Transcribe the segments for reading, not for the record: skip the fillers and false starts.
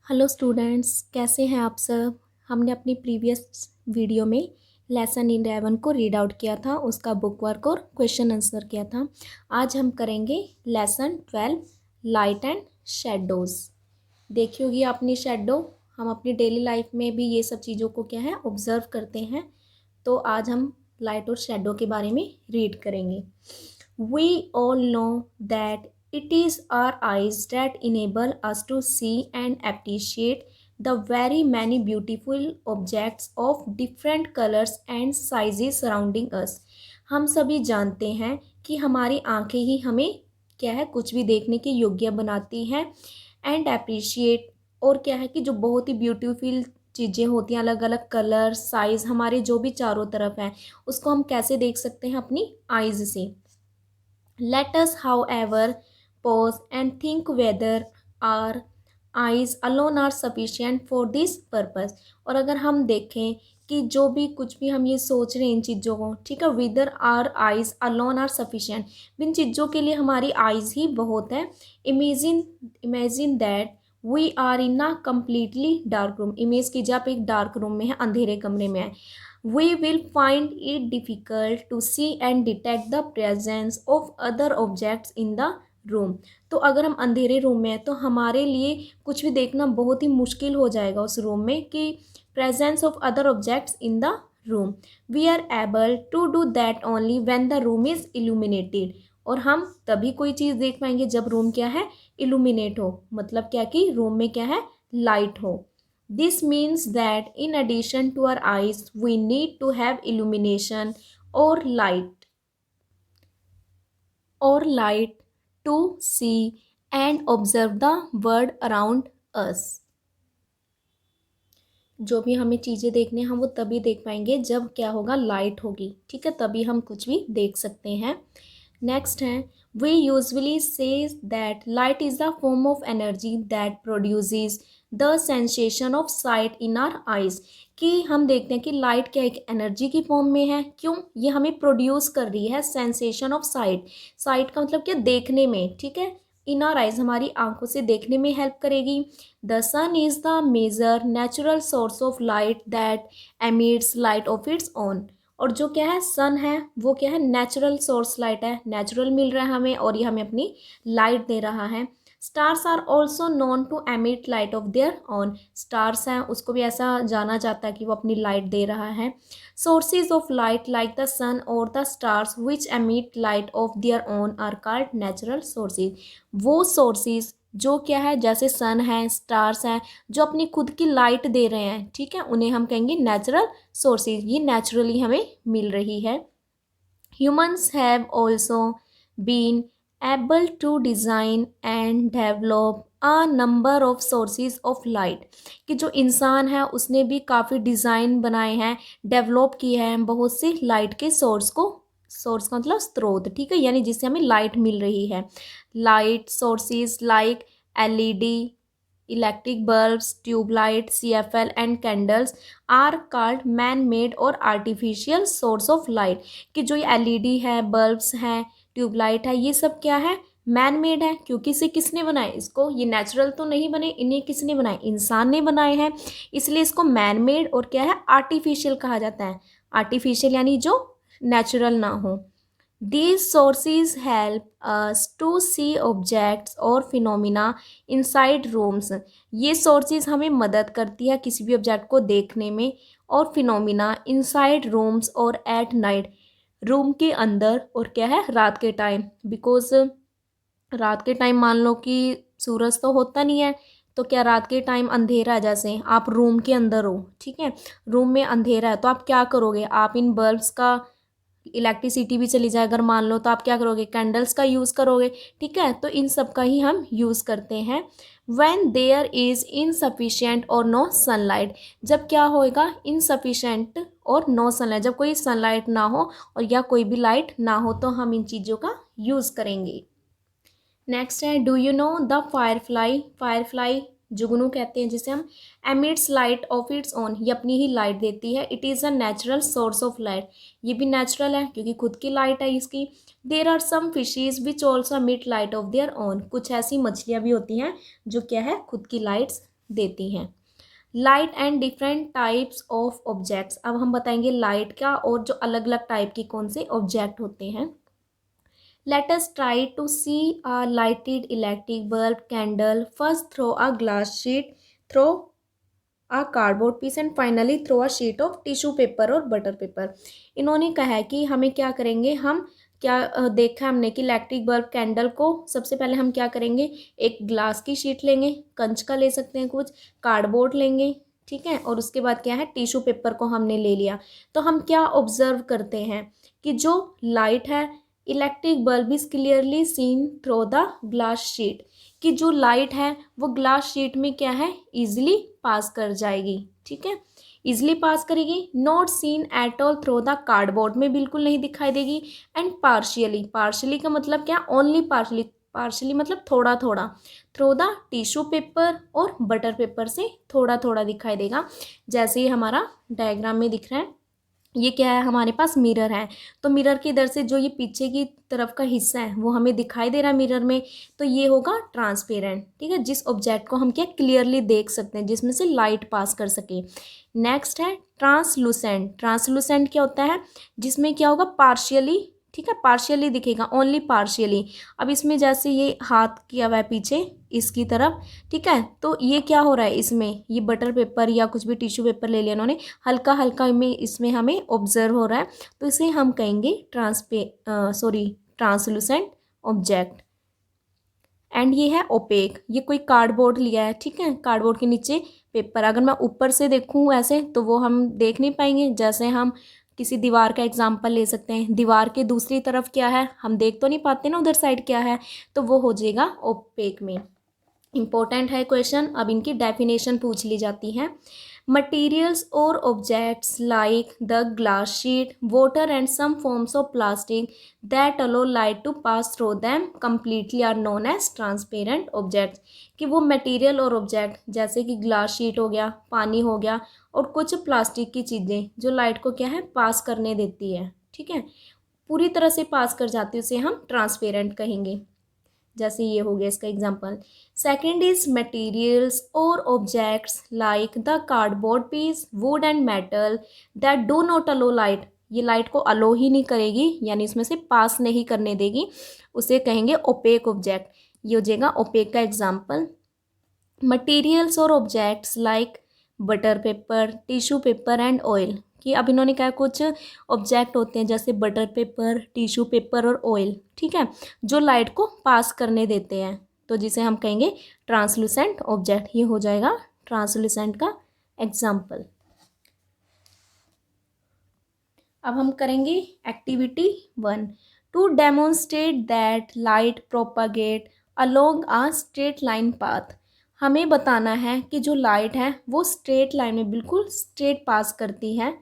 Hello students, कैसे हैं आप सब। हमने अपनी प्रीवियस वीडियो में लेसन 11 को रीड आउट किया था, उसका बुक वर्क और क्वेश्चन आंसर किया था। आज हम करेंगे लेसन 12 लाइट एंड शेडोज़। देखी होगी आपने शेडो। हम अपनी डेली लाइफ में भी ये सब चीज़ों को क्या है ऑब्जर्व करते हैं। तो आज हम लाइट और शेडो के बारे में रीड करेंगे। We all know that it is our eyes that enable us to see and appreciate the very many beautiful objects of different colors and sizes surrounding us. हम सभी जानते हैं कि हमारी आंखें ही हमें क्या है कुछ भी देखने के योग्य बनाती हैं एंड अप्रिशिएट, और क्या है कि जो बहुत ही ब्यूटीफुल चीज़ें होती हैं, अलग अलग कलर साइज़ हमारे जो भी चारों तरफ हैं, उसको हम कैसे देख सकते हैं अपनी आइज़ से। Let us, however, pause and think whether our eyes alone are sufficient for this purpose. और अगर हम देखें कि जो भी कुछ भी हम ये सोच रहे हैं इन चीज़ों को, ठीक है, whether our eyes alone are sufficient, इन चीज़ों के लिए हमारी आइज़ ही बहुत है। Imagine that we are in a completely dark room. Image कीजिए आप एक डार्क रूम में है, अंधेरे कमरे में है। We will find it difficult to see and detect the presence of other objects in the room. तो अगर हम अंधेरे रूम में हैं तो हमारे लिए कुछ भी देखना बहुत ही मुश्किल हो जाएगा उस रूम में कि presence of other objects in the room. We are able to do that only when the room is illuminated. और हम तभी कोई चीज़ देख पाएंगे जब रूम क्या है, इल्यूमिनेट हो। मतलब क्या कि रूम में क्या है, लाइट हो। This means that in addition to our eyes, we need to have illumination or light to see and observe the world around us. जो भी हमें चीज़ें देखने हम वो तभी देख पाएंगे जब क्या होगा, लाइट होगी, ठीक है, तभी हम कुछ भी देख सकते हैं। नेक्स्ट है, we usually see that light is the form of energy that produces the sensation of sight in our eyes. कि हम देखते हैं कि लाइट क्या एक एनर्जी की फॉर्म में है। क्यों? ये हमें प्रोड्यूस कर रही है सेंसेशन ऑफ साइट। साइट का मतलब क्या, देखने में, ठीक है। इन आर आइज हमारी आंखों से देखने में हेल्प करेगी। The sun is the major natural source of light that emits light of its own. और जो क्या है, सन है, वो क्या है, नेचुरल सोर्स लाइट है, नेचुरल मिल रहा है हमें और ये हमें अपनी लाइट दे रहा है। Stars are also known to emit light of their own. Stars हैं, उसको भी ऐसा जाना जाता है कि वो अपनी लाइट दे रहा है। Sources of light like the sun और the stars which emit light of their own are called natural sources. वो सोर्सेज जो क्या है, जैसे सन है, स्टार्स हैं, जो अपनी खुद की लाइट दे रहे हैं, ठीक है, उन्हें हम कहेंगे नेचुरल सोर्सेज। ये नेचुरली हमें मिल रही है। Humans have also been able to design and develop a number of sources of light। कि जो इंसान है उसने भी काफ़ी डिज़ाइन बनाए हैं, डेवलप किए हैं बहुत से लाइट के सोर्स को। सोर्स का मतलब स्रोत, ठीक है, यानी जिससे हमें लाइट मिल रही है। Light sources like LED, electric bulbs, tube light, CFL and candles are called man made और आर्टिफिशियल सोर्स ऑफ लाइट। कि जो ये एलईडी है, बल्ब्स हैं, ट्यूबलाइट है, ये सब क्या है, मैन मेड है। क्योंकि इसे किसने बनाए, इसको, ये नेचुरल तो नहीं बने, इन्हें किसने बनाए, इंसान ने बनाए हैं, इसलिए इसको मैन मेड और क्या है, आर्टिफिशियल कहा जाता है। आर्टिफिशियल यानी जो नेचुरल ना हो। These sources help us to see objects और फिनोमिना inside rooms। ये sources हमें मदद करती है किसी भी ऑब्जेक्ट को देखने में, और फिनोमिना inside rooms और at night, रूम के अंदर और क्या है, रात के टाइम। बिकॉज रात के टाइम मान लो कि सूरज तो होता नहीं है, तो क्या रात के टाइम अंधेरा है, जैसे आप रूम के अंदर हो, ठीक है, रूम में अंधेरा है, तो आप क्या करोगे, आप इन बल्ब्स का, इलेक्ट्रिसिटी भी चली जाए अगर मान लो, तो आप क्या करोगे, कैंडल्स का यूज़ करोगे, ठीक है। तो इन सब का ही हम यूज़ करते हैं। व्हेन देयर इज़ इनसफिशिएंट और नो सनलाइट, जब क्या होएगा, इनसफिशिएंट और नो सनलाइट, जब कोई सनलाइट ना हो और या कोई भी लाइट ना हो, तो हम इन चीज़ों का यूज़ करेंगे। नेक्स्ट है, do you know the firefly. Firefly जुगनू कहते हैं जिसे हम। Emits light of its own, ये अपनी ही लाइट देती है। It is a natural source of light, ये भी नेचुरल है क्योंकि खुद की लाइट है इसकी। There are some fishes which also emit light of their own, कुछ ऐसी मछलियाँ भी होती हैं जो क्या है, खुद की लाइट्स देती हैं। Light and different types of objects, अब हम बताएंगे लाइट का और जो अलग अलग टाइप के कौन से ऑब्जेक्ट होते हैं। Let us try to see a lighted electric bulb candle, first through a glass sheet, through a cardboard piece and finally through a sheet of tissue paper और बटर पेपर। इन्होंने कहा है कि हमें क्या करेंगे, हम क्या देखा हमने कि इलेक्ट्रिक बल्ब कैंडल को सबसे पहले हम क्या करेंगे, एक ग्लास की शीट लेंगे, कंच का ले सकते हैं कुछ, कार्डबोर्ड लेंगे, ठीक है, और उसके बाद क्या है टिश्यू पेपर को हमने ले लिया। तो हम क्या ऑब्जर्व करते हैं कि जो लाइट है, electric bulb is clearly seen through the glass sheet, कि जो लाइट है वो ग्लास शीट में क्या है, इजीली पास कर जाएगी, ठीक है, इजीली पास करेगी। Not seen at all through the cardboard, में बिल्कुल नहीं दिखाई देगी। एंड पार्शियली, पार्शियली का मतलब क्या, ओनली पार्शियली, पार्शियली मतलब थोड़ा थोड़ा, थ्रू द टिश्यू पेपर और बटर पेपर से थोड़ा थोड़ा दिखाई देगा, जैसे ही हमारा डायग्राम में दिख रहा है। ये क्या है, हमारे पास मिरर है, तो मिरर के इधर से जो ये पीछे की तरफ का हिस्सा है वो हमें दिखाई दे रहा है मिरर में, तो ये होगा ट्रांसपेरेंट, ठीक है, जिस ऑब्जेक्ट को हम क्या क्लियरली देख सकते हैं, जिसमें से लाइट पास कर सके। नेक्स्ट है ट्रांसलूसेंट, ट्रांसलूसेंट क्या होता है, जिसमें क्या होगा, पार्शियली, ठीक है, पार्शियली दिखेगा, ओनली पार्शियली। अब इसमें जैसे ये हाथ किया हुआ है पीछे इसकी तरफ, ठीक है, तो ये क्या हो रहा है, इसमें ये बटर पेपर या कुछ भी टिश्यू पेपर ले लिया उन्होंने, हल्का हल्का में इसमें हमें ऑब्जर्व हो रहा है, तो इसे हम कहेंगे ट्रांसलूसेंट ऑब्जेक्ट। एंड ये है ओपेक, ये कोई कार्डबोर्ड लिया है, ठीक है, कार्डबोर्ड के नीचे पेपर, अगर मैं ऊपर से देखूँ ऐसे तो वो हम देख नहीं पाएंगे, जैसे हम किसी दीवार का एग्जांपल ले सकते हैं, दीवार के दूसरी तरफ क्या है हम देख तो नहीं पाते ना, उधर साइड क्या है, तो वो हो जाएगा ओपेक में। इंपॉर्टेंट है क्वेश्चन, अब इनकी डेफिनेशन पूछ ली जाती है। मटीरियल्स और objects like the glass sheet, water and some forms of plastic that allow light to pass through them completely are known as transparent objects, कि वो मटेरियल और ऑब्जेक्ट जैसे कि ग्लास शीट हो गया, पानी हो गया, और कुछ प्लास्टिक की चीज़ें जो लाइट को क्या है पास करने देती है, ठीक है, पूरी तरह से पास कर जाती है, उसे हम ट्रांसपेरेंट कहेंगे। जैसे ये हो गया इसका एग्जांपल। सेकंड इज मटेरियल्स और objects like the cardboard piece, wood and metal that do not allow light, ये लाइट को अलो ही नहीं करेगी, यानी इसमें से पास नहीं करने देगी, उसे कहेंगे ओपेक ऑब्जेक्ट। ये हो जाएगा ओपेक का एग्जाम्पल। मटेरियल्स और objects like butter paper, tissue paper and oil, कि अब इन्होंने कहा कुछ ऑब्जेक्ट होते हैं जैसे बटर पेपर, टिश्यू पेपर और ऑयल, ठीक है, जो लाइट को पास करने देते हैं, तो जिसे हम कहेंगे ट्रांसलूसेंट ऑब्जेक्ट। ये हो जाएगा ट्रांसलूसेंट का एग्जाम्पल। अब हम करेंगे activity 1, to demonstrate that light propagate along a straight line path, हमें बताना है कि जो लाइट है वो स्ट्रेट लाइन में बिल्कुल स्ट्रेट पास करती है।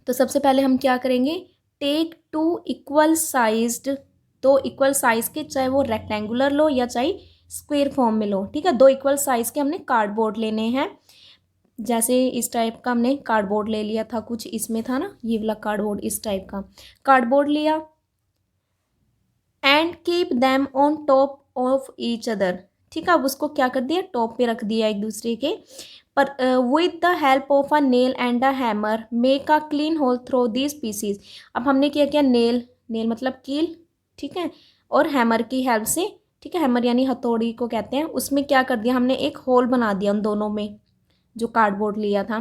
तो सबसे पहले हम क्या करेंगे, टेक टू इक्वल साइज्ड, दो इक्वल साइज के, चाहे वो रेक्टेंगुलर लो या चाहे स्क्वायर फॉर्म में लो, ठीक है, दो इक्वल साइज के हमने कार्डबोर्ड लेने हैं। जैसे इस टाइप का हमने कार्डबोर्ड ले लिया था, कुछ इसमें था ना ये वाला कार्डबोर्ड, इस टाइप का कार्डबोर्ड लिया। And keep them on top of each other, ठीक है, अब उसको क्या कर दिया, टॉप पे रख दिया एक दूसरे के, पर with the help of a nail and a hammer make a clean hole through these pieces. अब हमने क्या किया, नेल, नेल मतलब कील, ठीक है, और हैमर की हेल्प से, ठीक है, हैमर यानी हथौड़ी को कहते हैं, उसमें क्या कर दिया हमने, एक होल बना दिया उन दोनों में जो कार्डबोर्ड लिया था।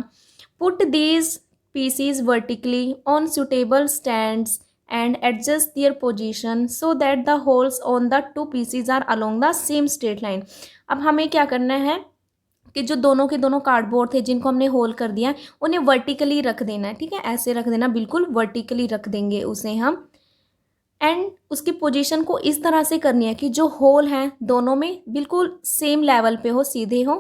Put these pieces vertically on suitable stands and adjust their position so that the holes on the two pieces are along the same straight line। अब हमें क्या करना है कि जो दोनों के दोनों कार्डबोर्ड थे जिनको हमने होल कर दिया उन्हें वर्टिकली रख देना है, ठीक है, ऐसे रख देना, बिल्कुल वर्टिकली रख देंगे उसे हम। एंड उसकी पोजीशन को इस तरह से करनी है कि जो होल हैं दोनों में बिल्कुल सेम लेवल पे हो, सीधे हो।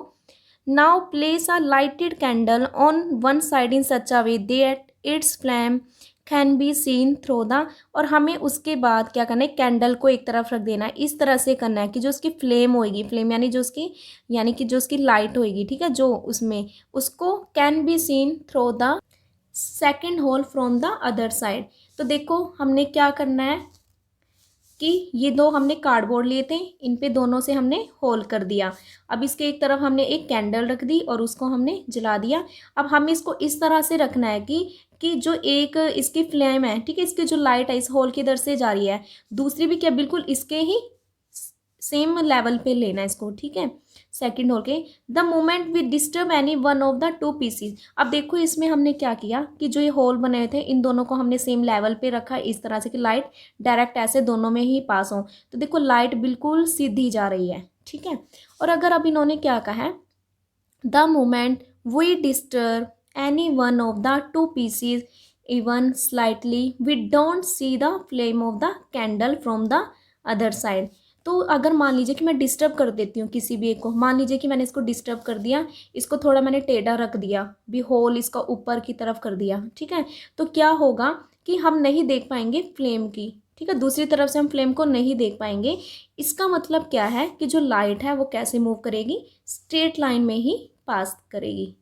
Now place a lighted candle on one side in such a way that it's flame can be seen through the, और हमें उसके बाद क्या करना है, कैंडल को एक तरफ रख देना है, इस तरह से करना है कि जो उसकी फ्लेम होएगी, फ्लेम यानी जो उसकी, यानी कि जो उसकी लाइट होएगी, ठीक है, जो उसमें, उसको can be seen through the second hole from the other side. तो देखो हमने क्या करना है कि ये दो हमने कार्डबोर्ड लिए थे, इन पे दोनों से हमने होल कर दिया। अब इसके एक तरफ हमने एक कैंडल रख दी और उसको हमने जला दिया। अब हमें इसको इस तरह से रखना है कि जो एक इसकी फ्लेम है, ठीक है, इसकी जो लाइट है इस होल की इधर से जा रही है, दूसरी भी क्या बिल्कुल इसके ही सेम लेवल पे लेना है इसको, ठीक है। सेकंड होल के the moment we disturb any one of the two pieces. अब देखो इसमें हमने क्या किया कि जो ये होल बने हुए थे इन दोनों को हमने सेम लेवल पे रखा इस तरह से कि लाइट डायरेक्ट ऐसे दोनों में ही पास हो। तो देखो लाइट बिल्कुल सीधी जा रही है, ठीक है। और अगर अब इन्होंने क्या कहा है, the moment we disturb any one of the two pieces even slightly we don't see the flame of the candle from the other side. तो अगर मान लीजिए कि मैं डिस्टर्ब कर देती हूँ किसी भी एक को, मान लीजिए कि मैंने इसको डिस्टर्ब कर दिया, इसको थोड़ा मैंने टेढ़ा रख दिया, भी होल इसका ऊपर की तरफ कर दिया, ठीक है, तो क्या होगा कि हम नहीं देख पाएंगे फ्लेम की, ठीक है, दूसरी तरफ से हम फ्लेम को नहीं देख पाएंगे। इसका मतलब क्या है कि जो लाइट है वो कैसे मूव करेगी, स्ट्रेट लाइन में ही पास करेगी।